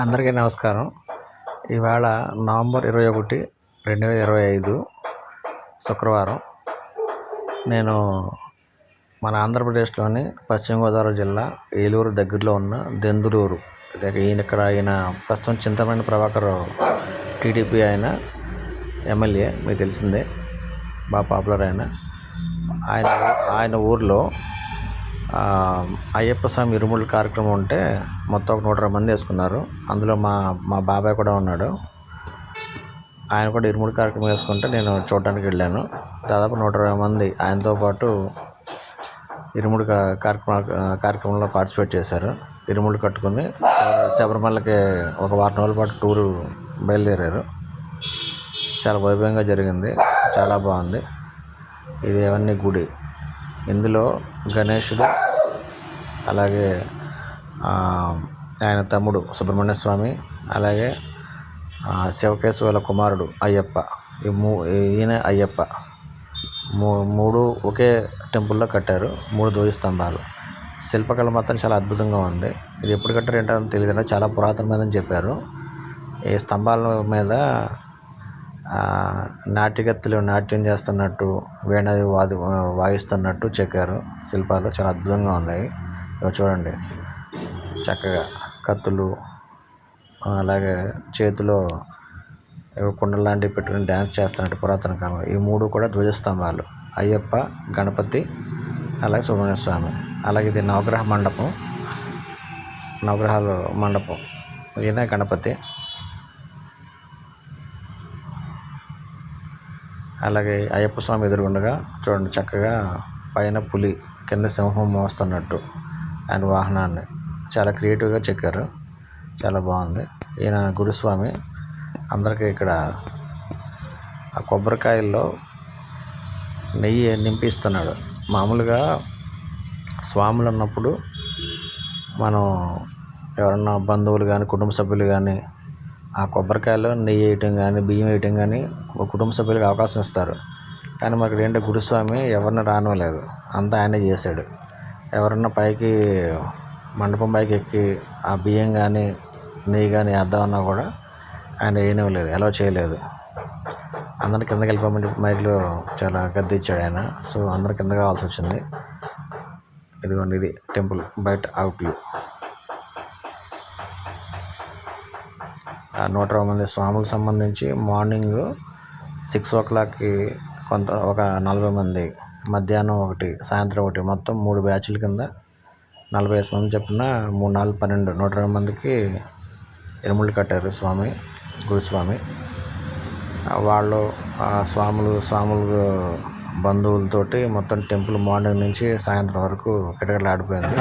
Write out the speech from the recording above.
అందరికీ నమస్కారం. ఇవాళ నవంబర్ 21, 2025 శుక్రవారం. నేను మన ఆంధ్రప్రదేశ్లోని పశ్చిమ గోదావరి జిల్లా ఏలూరు దగ్గరలో ఉన్న దెందులూరు, ఈయన ప్రస్తుతం చింతమనేని ప్రభాకర్ టీడీపీ ఎమ్మెల్యే, మీకు తెలిసిందే, బాగా పాపులర్ ఆయన ఊర్లో అయ్యప్ప స్వామి ఇరుముడి కార్యక్రమం ఉంటే మొత్తం ఒక 120 మంది వేసుకున్నారు. అందులో మా బాబాయ్ కూడా ఉన్నాడు. ఆయన కూడా ఇరుముడి కార్యక్రమం వేసుకుంటే నేను చూడడానికి వెళ్ళాను. దాదాపు 120 మంది ఆయనతో పాటు ఇరుముడి కార్యక్రమంలో పార్టిసిపేట్ చేశారు. ఇరుముడి కట్టుకుని శబరిమలకి ఒక వారం రోజుల పాటు టూరు బయలుదేరారు. చాలా వైభవంగా జరిగింది, చాలా బాగుంది. ఇది అవన్నీ గుడి. ఇందులో గణేశుడు, అలాగే ఆయన తమ్ముడు సుబ్రహ్మణ్య స్వామి, అలాగే శివకేశవుల కుమారుడు అయ్యప్ప, ఈయన అయ్యప్ప, మూడు ఒకే టెంపుల్లో కట్టారు. 3 ధ్వజస్తంభాలు. శిల్పకళ మాత్రం చాలా అద్భుతంగా ఉంది. ఇది ఎప్పుడు కట్టారు ఏంటో తెలియదు, చాలా పురాతనమైనదని చెప్పారు. ఈ స్తంభాల మీద నాట్యగత్తులు నాట్యం చేస్తున్నట్టు, వీణది వాయిస్తున్నట్టు చెక్కారు. శిల్పాలు చాలా అద్భుతంగా ఉన్నాయి. చూడండి, చక్కగా కత్తులు, అలాగే చేతిలో కుండలు లాంటివి పెట్టుకుని డ్యాన్స్ చేస్తున్నట్టు పురాతన కాలం. ఈ 3 కూడా ధ్వజస్తంభాలు: అయ్యప్ప, గణపతి, అలాగే సుబ్రహ్మణ్య స్వామి. అలాగే ఇది నవగ్రహాల మండపం. ఈయన గణపతి. అలాగే అయ్యప్ప స్వామి ఎదురుగుండగా చూడండి, చక్కగా పైన పులి, కింద సింహం మోస్తున్నట్టు ఆయన వాహనాన్ని చాలా క్రియేటివ్గా చెక్కారు. చాలా బాగుంది. ఈయన గురుస్వామి. అందరికీ ఇక్కడ ఆ కొబ్బరికాయల్లో నెయ్యి నింపిస్తున్నాడు. మామూలుగా స్వాములు అన్నప్పుడు మనం ఎవరన్నా బంధువులు కానీ, కుటుంబ సభ్యులు కానీ ఆ కొబ్బరికాయలో నెయ్యి వేయటం కానీ, బియ్యం వేయటం కానీ కుటుంబ సభ్యులకు అవకాశం ఇస్తారు. కానీ మనకి ఏంటంటే గురుస్వామి ఎవరిని రానివ్వలేదు, అంతా ఆయనే చేశాడు. ఎవరన్నా పైకి మండపం పైకి ఎక్కి ఆ బియ్యం కానీ నెయ్యి కానీ వేద్దామన్నా కూడా ఆయన వేయనివ్వలేదు, అలౌ చేయలేదు. అందరిని కిందకి వెళ్ళిపోమని చెప్పి మైక్లో చాలా గద్ది ఇచ్చాడు ఆయన. సో అందరూ కింద కావాల్సి వచ్చింది. ఇదిగోండి, ఇది టెంపుల్ బయట అవుట్లు. 120 మంది స్వాములకు సంబంధించి మార్నింగ్ 6 o'clockకి ఒక 40 మంది, మధ్యాహ్నం ఒకటి, సాయంత్రం ఒకటి, మొత్తం 3 బ్యాచ్ల కింద 45 మంది చెప్పిన 3, 4, 12, 120 మందికి ఇరుముళ్ళు కట్టారు గురుస్వామి. వాళ్ళు స్వాములు బంధువులతోటి మొత్తం టెంపుల్ మార్నింగ్ నుంచి సాయంత్రం వరకు కిటకిటలాడిపోయింది.